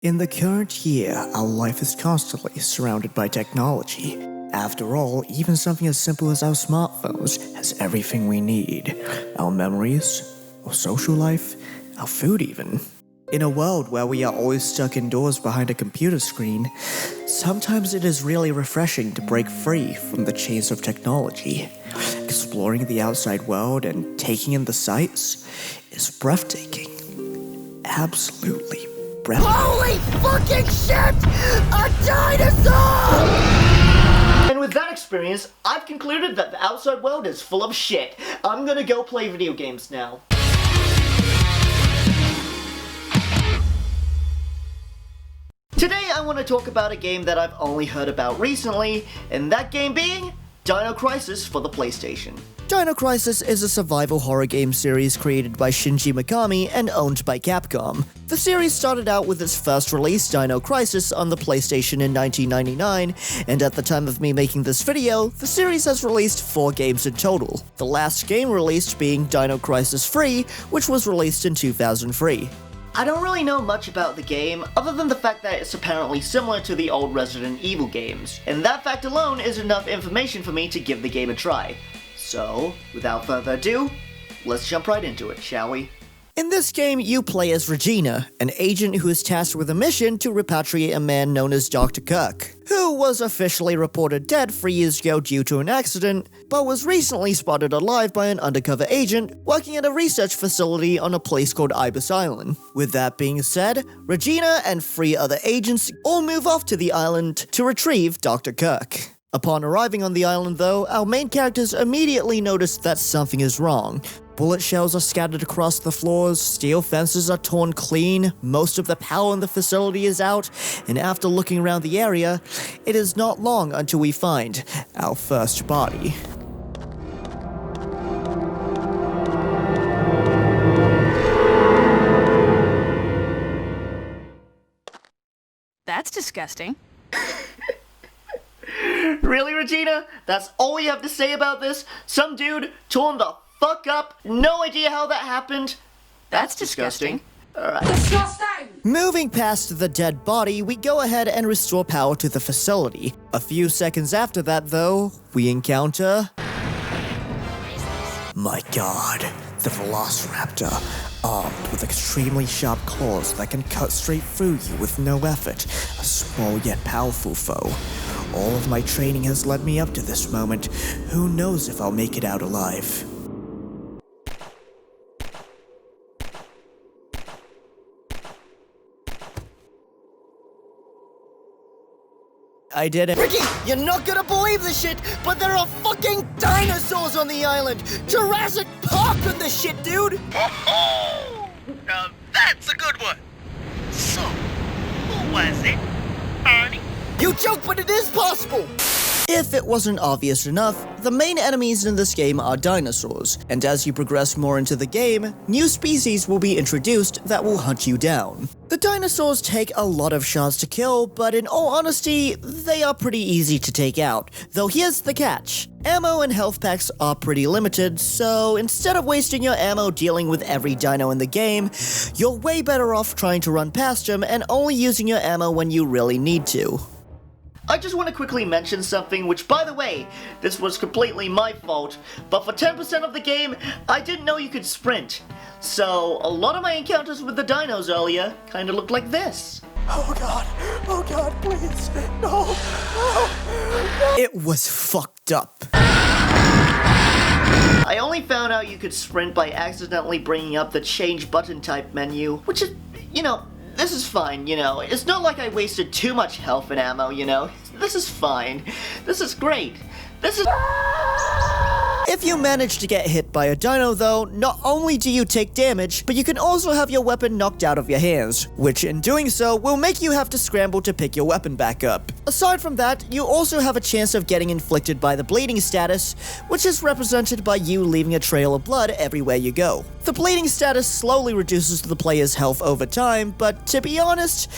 In the current year, our life is constantly surrounded by technology. After all, even something as simple as our smartphones has everything we need. Our memories, our social life, our food even. In a world where we are always stuck indoors behind a computer screen, sometimes it is really refreshing to break free from the chains of technology. Exploring the outside world and taking in the sights is breathtaking. Absolutely breathtaking. Holy fucking shit! A dinosaur! And with that experience, I've concluded that the outside world is full of shit. I'm gonna go play video games now. Today I want to talk about a game that I've only heard about recently, and that game being Dino Crisis for the PlayStation. Dino Crisis is a survival horror game series created by Shinji Mikami and owned by Capcom. The series started out with its first release, Dino Crisis, on the PlayStation in 1999, and at the time of me making this video, the series has released 4 games in total. The last game released being Dino Crisis Free, which was released in 2003. I don't really know much about the game, other than the fact that it's apparently similar to the old Resident Evil games, and that fact alone is enough information for me to give the game a try. So, without further ado, let's jump right into it, shall we? In this game, you play as Regina, an agent who is tasked with a mission to repatriate a man known as Dr. Kirk, who was officially reported dead 3 years ago due to an accident, but was recently spotted alive by an undercover agent working at a research facility on a place called Ibis Island. With that being said, Regina and 3 other agents all move off to the island to retrieve Dr. Kirk. Upon arriving on the island though, our main characters immediately notice that something is wrong. Bullet shells are scattered across the floors, steel fences are torn clean, most of the power in the facility is out, and after looking around the area, it is not long until we find our first body. That's disgusting. Really, Regina? That's all you have to say about this? Some dude torn the fuck up? No idea how that happened? That's disgusting. Alright. Moving past the dead body, we go ahead and restore power to the facility. A few seconds after that, though, we encounter... My god, the Velociraptor, armed with extremely sharp claws that can cut straight through you with no effort, a small yet powerful foe. All of my training has led me up to this moment. Who knows if I'll make it out alive? I did it. Ricky, you're not gonna believe this shit, but there are fucking dinosaurs on the island! Jurassic Park on this shit, dude! Oh, now that's a good one. So, who was it? Ernie? You joke, but it is possible! If it wasn't obvious enough, the main enemies in this game are dinosaurs, and as you progress more into the game, new species will be introduced that will hunt you down. The dinosaurs take a lot of shots to kill, but in all honesty, they are pretty easy to take out. Though here's the catch. Ammo and health packs are pretty limited, so instead of wasting your ammo dealing with every dino in the game, you're way better off trying to run past them and only using your ammo when you really need to. I just want to quickly mention something, which by the way, this was completely my fault, but for 10% of the game, I didn't know you could sprint. So, a lot of my encounters with the dinos earlier kinda looked like this. Oh god, please, no. It was fucked up. I only found out you could sprint by accidentally bringing up the change button type menu, which is, this is fine, It's not like I wasted too much health and ammo, This is fine. This is great. This is... If you manage to get hit by a dino though, not only do you take damage, but you can also have your weapon knocked out of your hands, which in doing so will make you have to scramble to pick your weapon back up. Aside from that, you also have a chance of getting inflicted by the bleeding status, which is represented by you leaving a trail of blood everywhere you go. The bleeding status slowly reduces the player's health over time, but to be honest,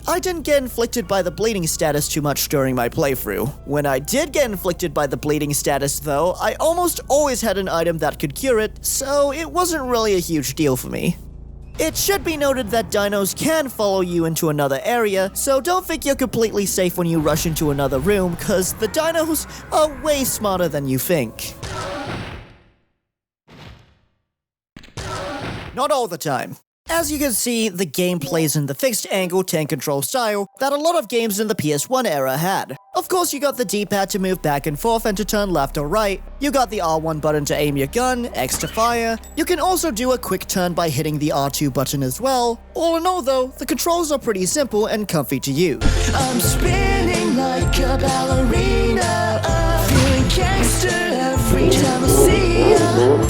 I didn't get inflicted by the bleeding status too much during my playthrough. When I did get inflicted by the bleeding status though, I almost always had an item that could cure it, so it wasn't really a huge deal for me. It should be noted that dinos can follow you into another area, so don't think you're completely safe when you rush into another room, cause the dinos are way smarter than you think. Not all the time. As you can see, the game plays in the fixed angle tank control style that a lot of games in the PS1 era had. Of course, you got the D-pad to move back and forth and to turn left or right, you got the R1 button to aim your gun, X to fire, you can also do a quick turn by hitting the R2 button as well. All in all though, the controls are pretty simple and comfy to use. I'm spinning like a ballerina, feeling gangster every time I see ya.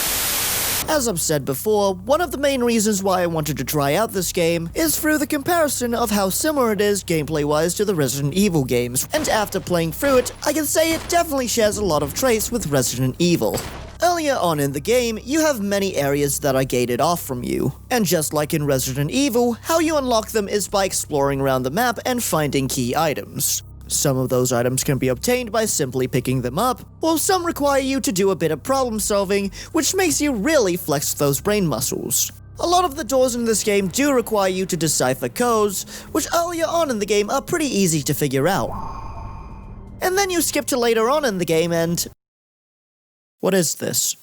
As I've said before, one of the main reasons why I wanted to try out this game is through the comparison of how similar it is gameplay-wise to the Resident Evil games, and after playing through it, I can say it definitely shares a lot of traits with Resident Evil. Earlier on in the game, you have many areas that are gated off from you, and just like in Resident Evil, how you unlock them is by exploring around the map and finding key items. Some of those items can be obtained by simply picking them up, while some require you to do a bit of problem solving, which makes you really flex those brain muscles. A lot of the doors in this game do require you to decipher codes, which earlier on in the game are pretty easy to figure out. And then you skip to later on in the game and... what is this?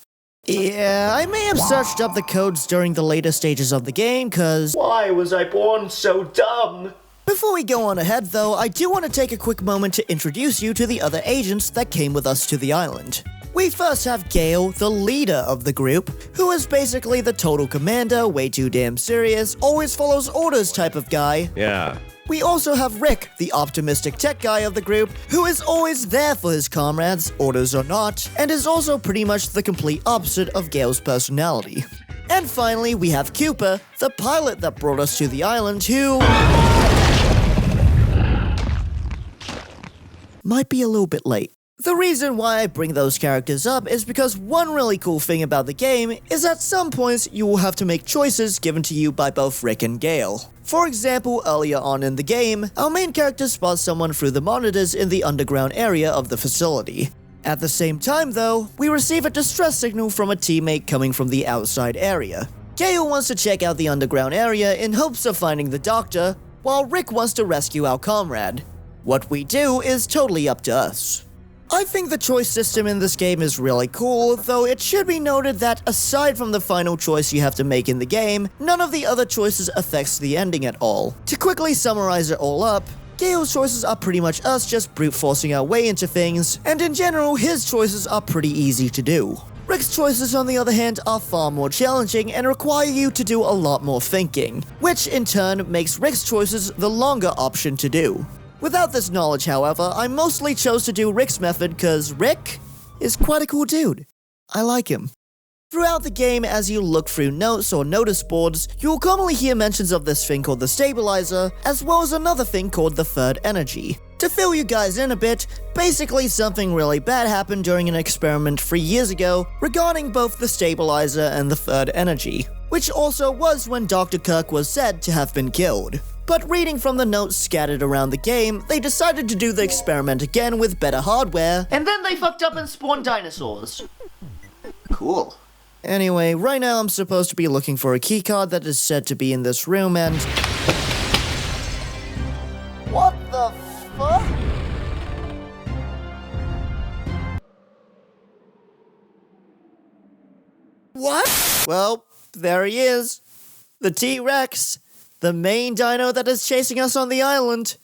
Yeah, I may have searched up the codes during the later stages of the game, cause... Why was I born so dumb? Before we go on ahead though, I do want to take a quick moment to introduce you to the other agents that came with us to the island. We first have Gale, the leader of the group, who is basically the total commander, way too damn serious, always follows orders type of guy. Yeah. We also have Rick, the optimistic tech guy of the group, who is always there for his comrades, orders or not, and is also pretty much the complete opposite of Gale's personality. And finally, we have Cooper, the pilot that brought us to the island, who... might be a little bit late. The reason why I bring those characters up is because one really cool thing about the game is at some points you will have to make choices given to you by both Rick and Gale. For example, earlier on in the game, our main character spots someone through the monitors in the underground area of the facility. At the same time though, we receive a distress signal from a teammate coming from the outside area. Gale wants to check out the underground area in hopes of finding the doctor, while Rick wants to rescue our comrade. What we do is totally up to us. I think the choice system in this game is really cool, though it should be noted that aside from the final choice you have to make in the game, none of the other choices affects the ending at all. To quickly summarize it all up, Gale's choices are pretty much us just brute forcing our way into things, and in general his choices are pretty easy to do. Rick's choices, on the other hand, are far more challenging and require you to do a lot more thinking, which in turn makes Rick's choices the longer option to do. Without this knowledge, however, I mostly chose to do Rick's method cause Rick is quite a cool dude. I like him. Throughout the game, as you look through notes or notice boards, you will commonly hear mentions of this thing called the stabilizer, as well as another thing called the third energy. To fill you guys in a bit, basically something really bad happened during an experiment 3 years ago regarding both the stabilizer and the third energy, which also was when Dr. Kirk was said to have been killed. But reading from the notes scattered around the game, they decided to do the experiment again with better hardware, And then they fucked up and spawned dinosaurs. Cool. Anyway, right now I'm supposed to be looking for a keycard that is said to be in this room and... what the fuck? What? Well, there he is. The T-Rex. The main dino that is chasing us on the island.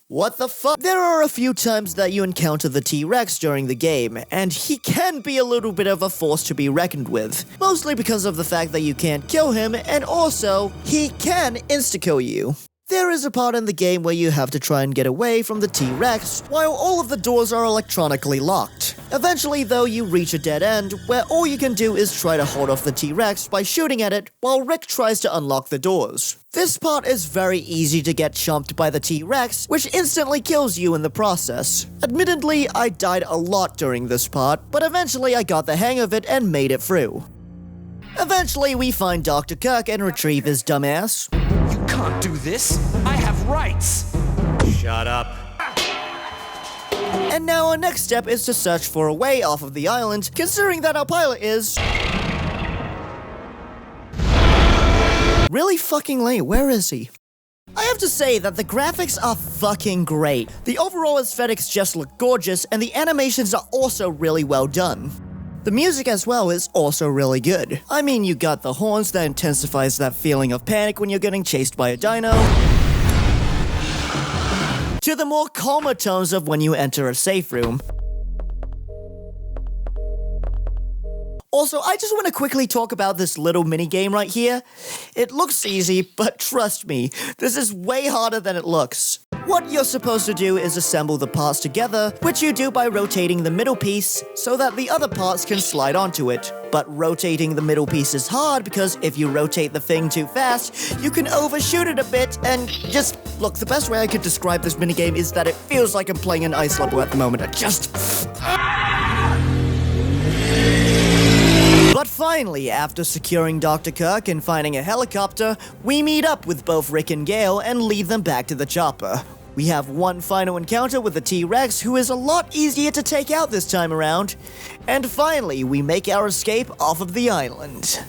What the fuck? There are a few times that you encounter the T-Rex during the game, and he can be a little bit of a force to be reckoned with. Mostly because of the fact that you can't kill him, and also, he can insta-kill you. There is a part in the game where you have to try and get away from the T-Rex, while all of the doors are electronically locked. Eventually though, you reach a dead end, where all you can do is try to hold off the T-Rex by shooting at it, while Rick tries to unlock the doors. This part is very easy to get chomped by the T-Rex, which instantly kills you in the process. Admittedly, I died a lot during this part, but eventually I got the hang of it and made it through. Eventually, we find Dr. Kirk and retrieve his dumbass. You can't do this. I have rights. Shut up. And now our next step is to search for a way off of the island, considering that our pilot is... Really fucking late, where is he? I have to say that the graphics are fucking great. The overall aesthetics just look gorgeous, and the animations are also really well done. The music as well is also really good. I mean, you got the horns that intensifies that feeling of panic when you're getting chased by a dino, to the more calmer tones of when you enter a safe room. Also, I just want to quickly talk about this little mini-game right here. It looks easy, but trust me, this is way harder than it looks. What you're supposed to do is assemble the parts together, which you do by rotating the middle piece so that the other parts can slide onto it. But rotating the middle piece is hard because if you rotate the thing too fast, you can overshoot it a bit and just... Look, the best way I could describe this minigame is that it feels like I'm playing an ice level at the moment. But finally, after securing Dr. Kirk and finding a helicopter, we meet up with both Rick and Gale and lead them back to the chopper. We have one final encounter with the T-Rex, who is a lot easier to take out this time around. And finally, we make our escape off of the island.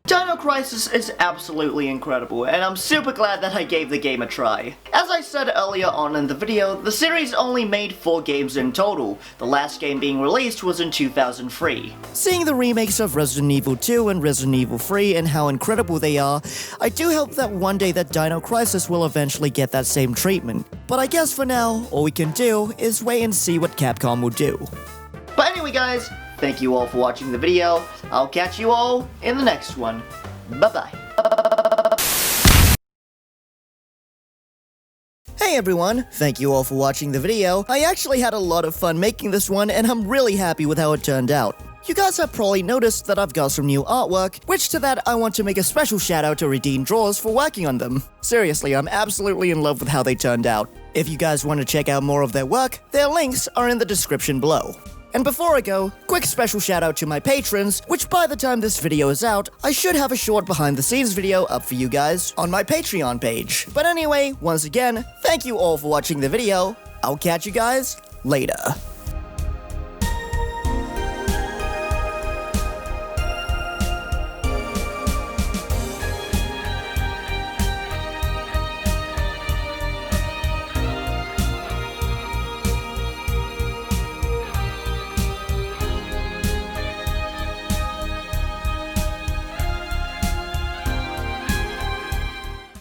Dino Crisis is absolutely incredible, and I'm super glad that I gave the game a try. As I said earlier on in the video, the series only made 4 games in total, the last game being released was in 2003. Seeing the remakes of Resident Evil 2 and Resident Evil 3 and how incredible they are, I do hope that one day that Dino Crisis will eventually get that same treatment. But I guess for now, all we can do is wait and see what Capcom will do. But anyway guys, thank you all for watching the video. I'll catch you all in the next one. Bye-bye. Hey everyone, thank you all for watching the video. I actually had a lot of fun making this one and I'm really happy with how it turned out. You guys have probably noticed that I've got some new artwork, which to that I want to make a special shout out to RedenneDraws for working on them. Seriously, I'm absolutely in love with how they turned out. If you guys want to check out more of their work, their links are in the description below. And before I go, quick special shout out to my patrons, which by the time this video is out, I should have a short behind the scenes video up for you guys on my Patreon page. But anyway, once again, thank you all for watching the video. I'll catch you guys later.